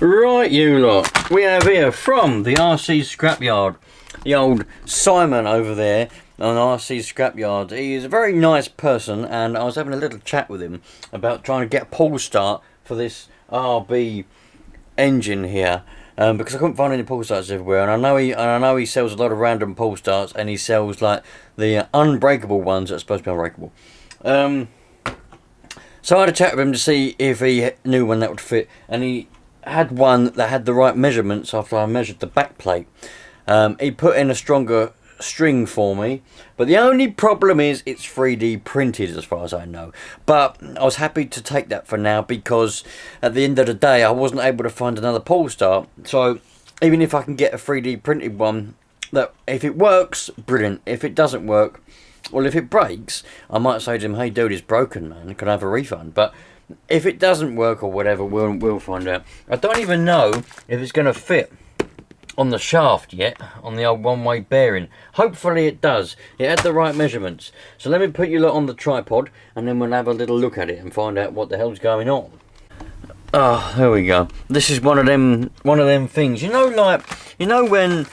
Right, you lot, we have here from the RC Scrapyard, the old Simon over there on RC Scrapyard. He is a very nice person, and I was having a little chat with him about trying to get a PullStart for this RB engine here, because I couldn't find any PullStarts everywhere, and I know he sells a lot of random PullStarts, and he sells like the unbreakable ones that are supposed to be unbreakable. So I had a chat with him to see if he knew one that would fit, and he had one that had the right measurements after I measured the back plate. He put in a stronger string for me, but the only problem is it's 3D printed as far as I know. But I was happy to take that for now, because at the end of the day I wasn't able to find another PullStart. So even if I can get a 3D printed one, that if it works, brilliant. If it doesn't work, well, if it breaks, I might say to him, hey dude, it's broken, man, can I have a refund? But if it doesn't work or whatever, we'll find out. I don't even know if it's going to fit on the shaft yet, on the old one-way bearing. Hopefully it does. It had the right measurements. So let me put you lot on the tripod, and then we'll have a little look at it and find out what the hell's going on. Oh, there we go. This is one of them things. You know when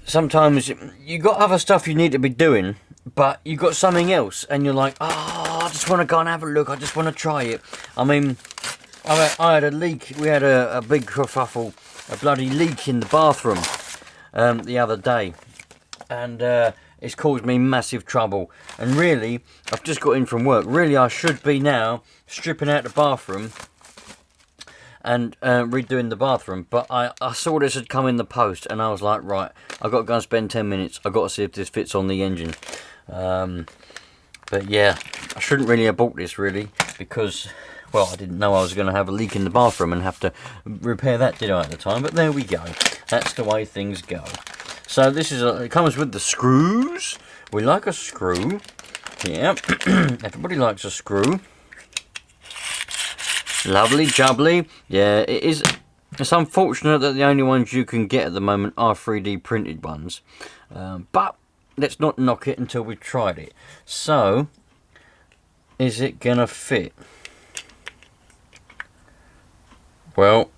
sometimes you got other stuff you need to be doing, but you got something else, and you're like, oh, I just want to go and have a look. I just want to try it. I mean, I had a leak. We had a big kerfuffle, a bloody leak in the bathroom the other day, and it's caused me massive trouble. And really, I've just got in from work. Really, I should be now stripping out the bathroom and redoing the bathroom, but I saw this had come in the post, and I was like, right, I've got to go and spend 10 minutes. I've got to see if this fits on the engine. But yeah, I shouldn't really have bought this, really, because, well, I didn't know I was going to have a leak in the bathroom and have to repair that, did I, at the time? But there we go. That's the way things go. So this is it comes with the screws. We like a screw. Yeah, everybody likes a screw. Lovely jubbly. Yeah, it is. It's unfortunate that the only ones you can get at the moment are 3D printed ones. But let's not knock it until we've tried it. So, is it gonna fit? Well,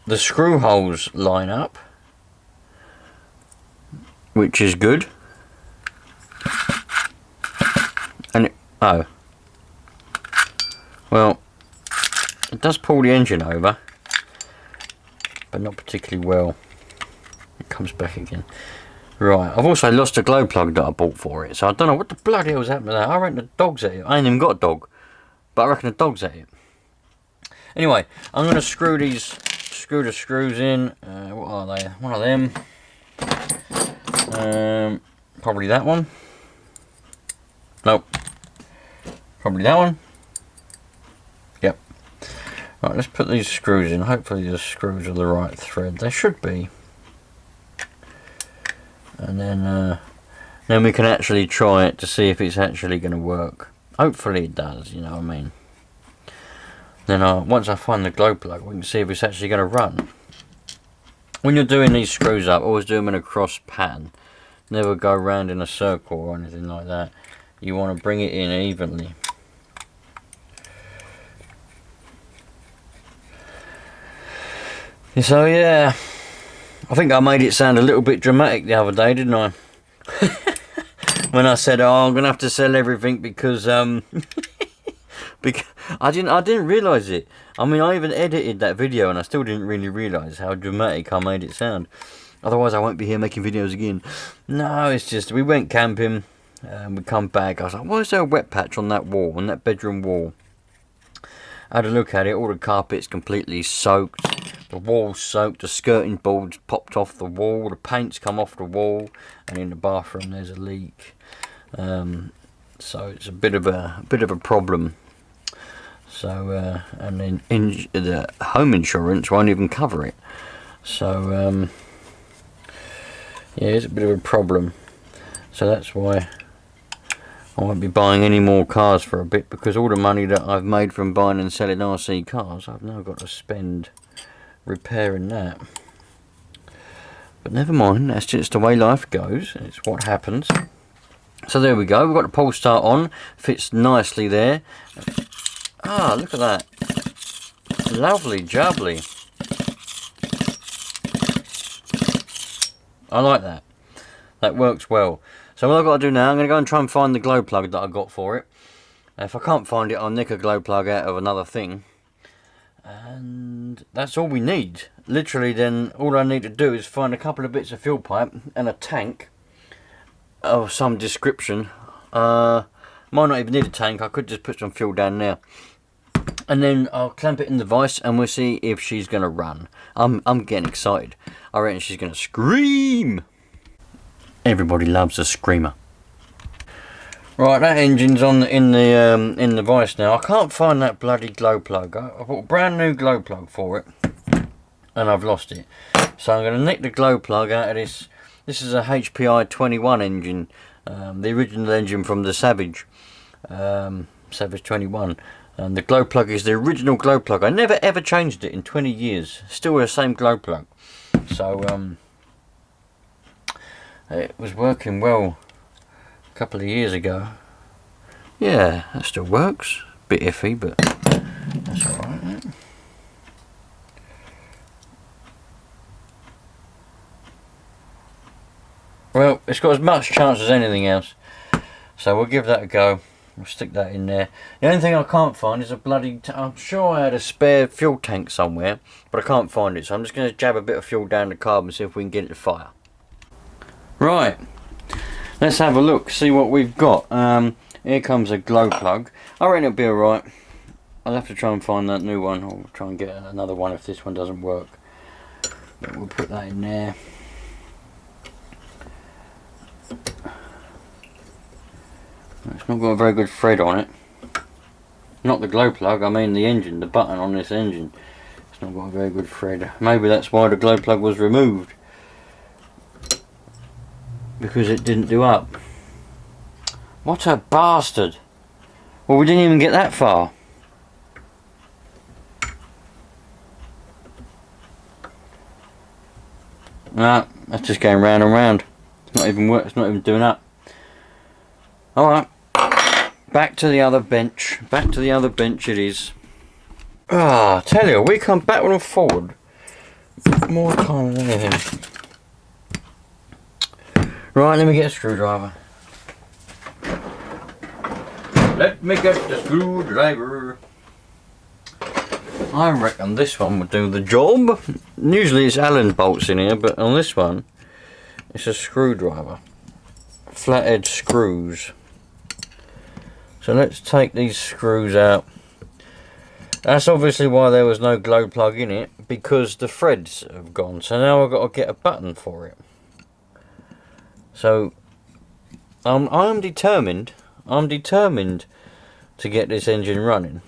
the screw holes line up, which is good. And oh, well, it does pull the engine over, but not particularly well. It comes back again. Right, I've also lost a glow plug that I bought for it, so I don't know what the bloody hell's happened to that. I reckon the dog's at it. I ain't even got a dog, but I reckon the dog's at it. Anyway, I'm going to screw the screws in. What are they? One of them. Probably that one. Nope. Probably that one. Yep. Right, let's put these screws in. Hopefully the screws are the right thread. They should be. And then we can actually try it to see if it's actually going to work. Hopefully it does, you know what I mean. Then once I find the glow plug, we can see if it's actually going to run. When you're doing these screws up, always do them in a cross pattern. Never go round in a circle or anything like that. You want to bring it in evenly. So yeah, I think I made it sound a little bit dramatic the other day, didn't I? When I said, oh, I'm going to have to sell everything because because I didn't realise it. I mean, I even edited that video and I still didn't really realise how dramatic I made it sound. Otherwise I won't be here making videos again. No, it's just, we went camping and we come back. I was like, why is there a wet patch on that wall, on that bedroom wall? I had a look at it, all the carpet's completely soaked. The wall's soaked, the skirting board's popped off the wall, the paint's come off the wall, and in the bathroom there's a leak. So it's a bit of a problem. So and then the home insurance won't even cover it. So yeah, it's a bit of a problem. So that's why I won't be buying any more cars for a bit, because all the money that I've made from buying and selling RC cars, I've now got to spend repairing that. But never mind, that's just the way life goes. It's what happens. So there we go, we've got the PullStart on, fits nicely there. Ah, look at that. Lovely jubbly. I like that. That works well. So what I've got to do now, I'm going to go and try and find the glow plug that I got for it. If I can't find it, I'll nick a glow plug out of another thing. And that's all we need. Literally then, all I need to do is find a couple of bits of fuel pipe and a tank of some description. Might not even need a tank, I could just put some fuel down there. And then I'll clamp it in the vise and we'll see if she's going to run. I'm getting excited. I reckon she's going to scream. Everybody loves a screamer. Right, that engine's on in the vise now. I can't find that bloody glow plug. I bought a brand new glow plug for it, and I've lost it. So I'm going to nick the glow plug out of this. This is a HPI 21 engine, the original engine from the Savage, Savage 21. And the glow plug is the original glow plug. I never ever changed it in 20 years. Still the same glow plug. So it was working well a couple of years ago. Yeah, that still works. Bit iffy, but that's alright. Well, it's got as much chance as anything else, so we'll give that a go. We'll stick that in there. The only thing I can't find is a bloody... I'm sure I had a spare fuel tank somewhere, but I can't find it, so I'm just going to jab a bit of fuel down the carb and see if we can get it to fire. Right, let's have a look, see what we've got. Here comes a glow plug. I reckon it'll be alright. I'll have to try and find that new one, or try and get another one if this one doesn't work. But we'll put that in there. It's not got a very good thread on it. Not the glow plug, I mean the engine, the button on this engine. It's not got a very good thread. Maybe that's why the glow plug was removed, because it didn't do up. What a bastard. Well, we didn't even get that far. Nah, that's just going round and round. It's not even work. It's not even doing up. Alright, back to the other bench. Back to the other bench it is. Ah, I tell you, we come backward and forward more time than anything. Right, let me get a screwdriver. Let me get the screwdriver. I reckon this one would do the job. Usually it's Allen bolts in here, but on this one it's a screwdriver. Flathead screws. So let's take these screws out. That's obviously why there was no glow plug in it, because the threads have gone. So now I've got to get a button for it. So I'm determined to get this engine running.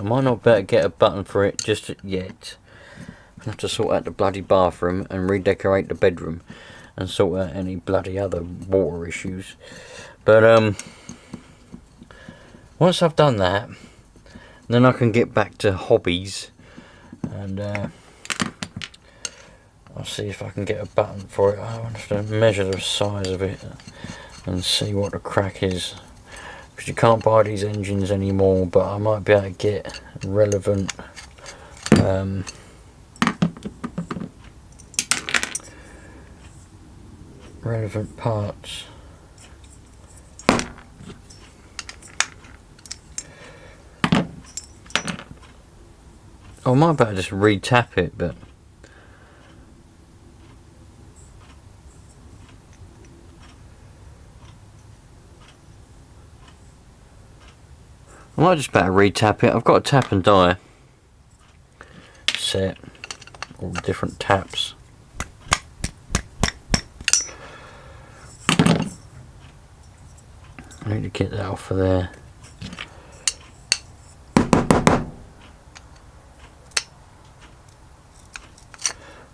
I might not better get a button for it just yet. I have to sort out the bloody bathroom and redecorate the bedroom and sort out any bloody other water issues. But once I've done that, then I can get back to hobbies, and I'll see if I can get a button for it. I have to measure the size of it and see what the crack is, because you can't buy these engines anymore, but I might be able to get relevant relevant parts. I might better just re-tap it, but I might just better re-tap it. I've got a tap and die set, all the different taps. I need to get that off of there.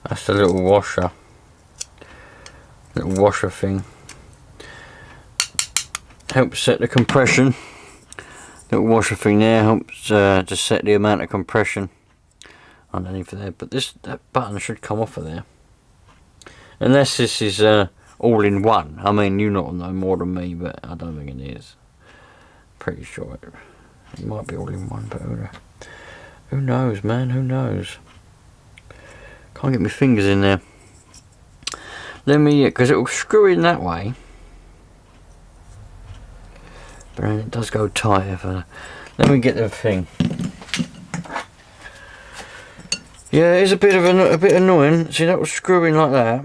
That's the little washer thing. Helps set the compression. Little washer thing there helps just set the amount of compression underneath there. But that button should come off of there, unless this is all in one. I mean, you not know more than me, but I don't think it is. Pretty sure it might be all in one, but who knows, man? Who knows? Can't get my fingers in there. Let me, because it will screw in that way. But then it does go tight. Let me get the thing. Yeah, it's a bit annoying. See, that will screw in like that.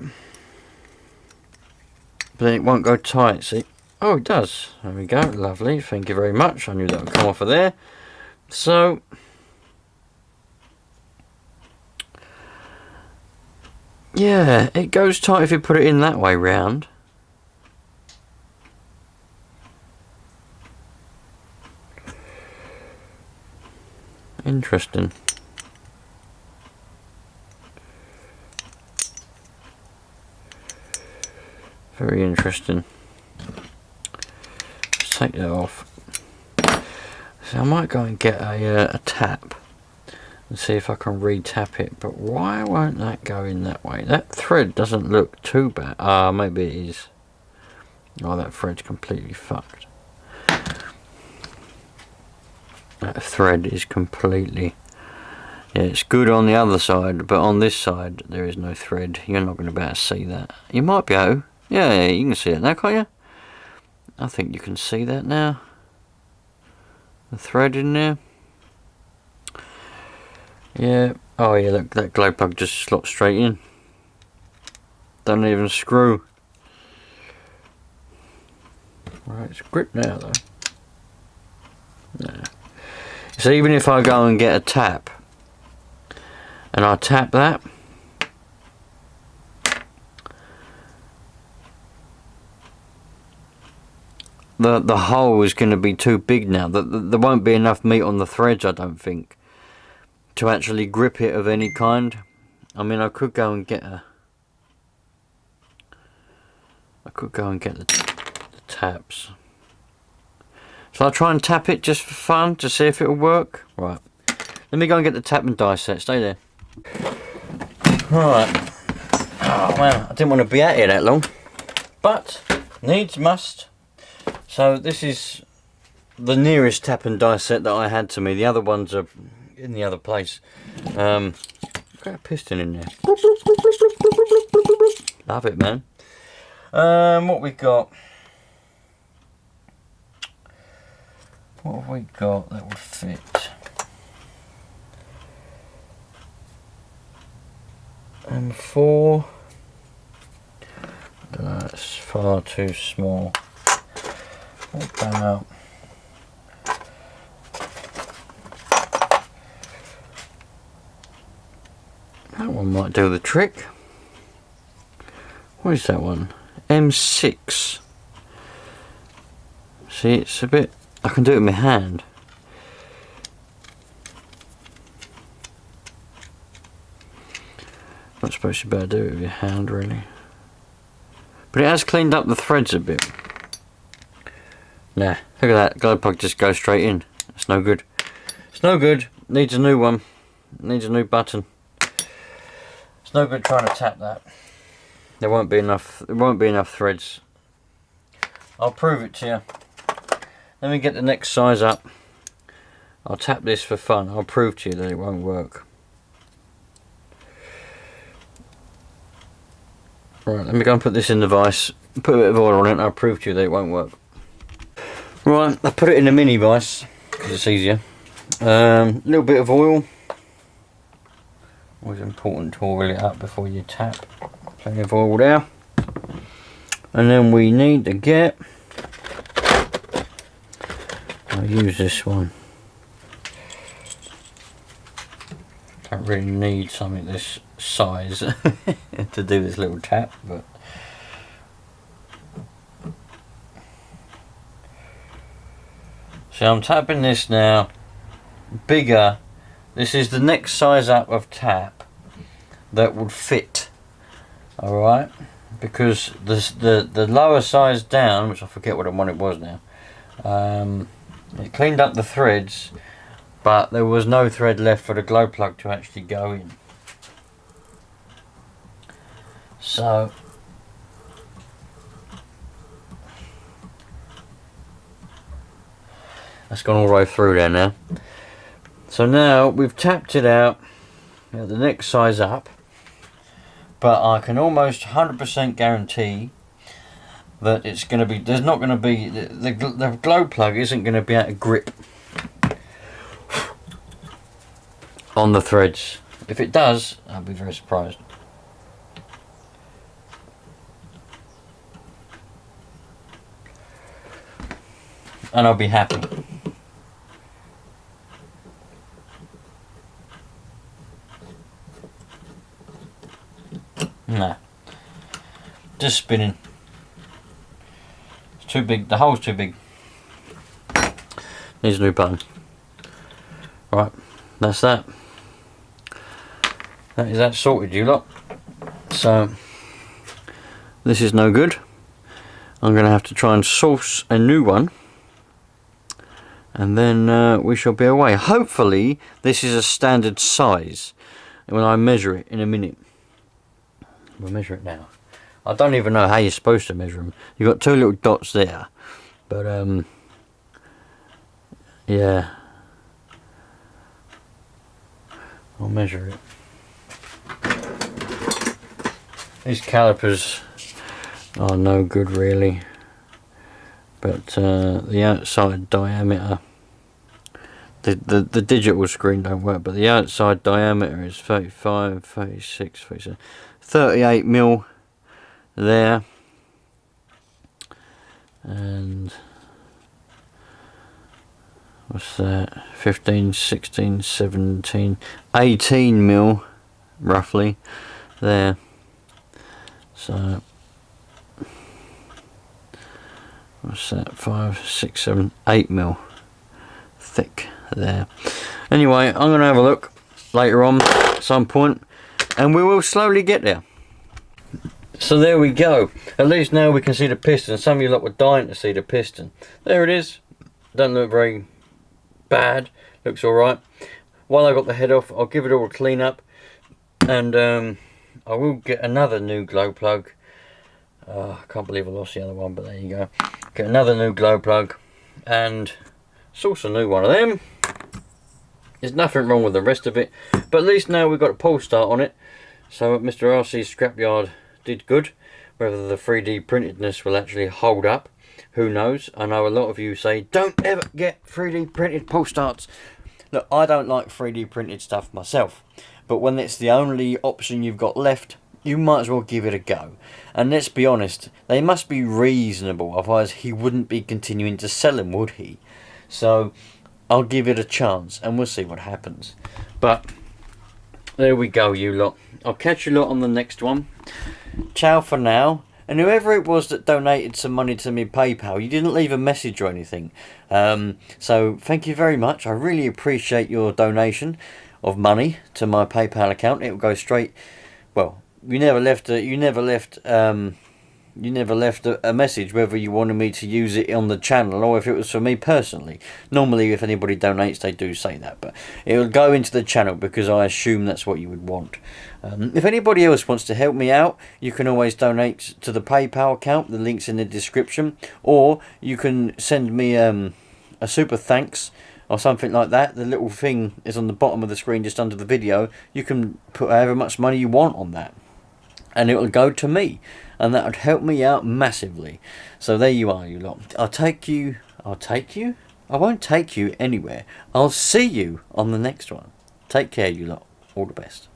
But then it won't go tight, see? Oh, it does. There we go. Lovely. Thank you very much. I knew that would come off of there. So, yeah, it goes tight if you put it in that way round. Interesting. Very interesting. Let's take that off. So I might go and get a tap and see if I can re-tap it. But why won't that go in that way? That thread doesn't look too bad. Ah, maybe it is. Oh, that thread's completely fucked. That thread is completely... Yeah, it's good on the other side, but on this side there is no thread. You're not going to be able to see that. You might be able to. Yeah, you can see it now, can't you? I think you can see that now. The thread in there. Yeah. Oh yeah, look, that glow plug just slots straight in. Don't even screw. Right, it's gripped now though. Yeah. So even if I go and get a tap, and I tap that, the hole is going to be too big now. There won't be enough meat on the threads, I don't think, to actually grip it of any kind. I mean, I could go and get the taps. So I'll try and tap it just for fun to see if it'll work. Right. Let me go and get the tap and die set. Stay there. Right. Oh well, I didn't want to be out here that long, but needs must. So this is the nearest tap and die set that I had to me. The other ones are in the other place. Got a piston in there. Love it, man. What we got? What have we got that would fit? M4. That's far too small. What about that one? Might do the trick. What is that one? M6. See, it's a bit... I can do it with my hand. Not supposed to be able to do it with your hand, really. But it has cleaned up the threads a bit. Nah, look at that. Glow plug just goes straight in. It's no good. It's no good. Needs a new one. Needs a new button. It's no good trying to tap that. There won't be enough. There won't be enough threads. I'll prove it to you. Let me get the next size up. I'll tap this for fun. I'll prove to you that it won't work. Right, let me go and put this in the vise. Put a bit of oil on it and I'll prove to you that it won't work. Right, I put it in a mini vise because it's easier. A little bit of oil. Always important to oil it up before you tap. Plenty of oil there. And then we need to get... I'll use this one. Don't really need something this size to do this little tap, but so I'm tapping this now. Bigger. This is the next size up of tap that would fit. All right, because the lower size down, which I forget what one it was now. It cleaned up the threads, but there was no thread left for the glow plug to actually go in. So that's gone all the way through there now. So now we've tapped it out. Now the next size up, but I can almost 100% guarantee that it's going to be, there's not going to be, the glow plug isn't going to be able to grip on the threads. If it does, I'll be very surprised. And I'll be happy. Nah. Just spinning. It's too big. The hole's too big. Needs a new button. Right. That's that. That is that sorted, you lot. So, this is no good. I'm going to have to try and source a new one. And then we shall be away. Hopefully, this is a standard size when I measure it in a minute. We'll measure it now. I don't even know how you're supposed to measure them. You've got two little dots there. But, yeah. I'll measure it. These calipers are no good, really. But the outside diameter, the digital screen don't work, but the outside diameter is 35, 36, 37, 38 mil there, and what's that, 15, 16, 17, 18 mil roughly there. So what's that, 5, 6, 7, 8 mil thick there. Anyway, I'm going to have a look later on at some point, and we will slowly get there. So there we go. At least now we can see the piston. Some of you lot were dying to see the piston. There it is. Doesn't look very bad. Looks alright. While I got the head off, I'll give it all a clean up, and I will get another new glow plug. I can't believe I lost the other one, but there you go. Get another new glow plug and source a new one of them. There's nothing wrong with the rest of it, but at least now we've got a PullStart on it. So Mr. RC's scrapyard did good. Whether the 3D printedness will actually hold up, who knows. I know a lot of you say don't ever get 3D printed PullStarts. Look, I don't like 3D printed stuff myself, but when it's the only option you've got left, you might as well give it a go. And let's be honest, they must be reasonable, otherwise he wouldn't be continuing to sell them, would he? So I'll give it a chance and we'll see what happens. But there we go, you lot. I'll catch you lot on the next one. Ciao for now. And whoever it was that donated some money to me PayPal, you didn't leave a message or anything. So thank you very much. I really appreciate your donation of money to my PayPal account. It will go straight. Well, you never left a message whether you wanted me to use it on the channel or if it was for me personally. Normally, if anybody donates, they do say that, but it will go into the channel because I assume that's what you would want. If anybody else wants to help me out, you can always donate to the PayPal account. The link's in the description, or you can send me a super thanks or something like that. The little thing is on the bottom of the screen just under the video. You can put however much money you want on that, and it will go to me, and that would help me out massively. So there you are, you lot. I won't take you anywhere. I'll see you on the next one. Take care, you lot. All the best.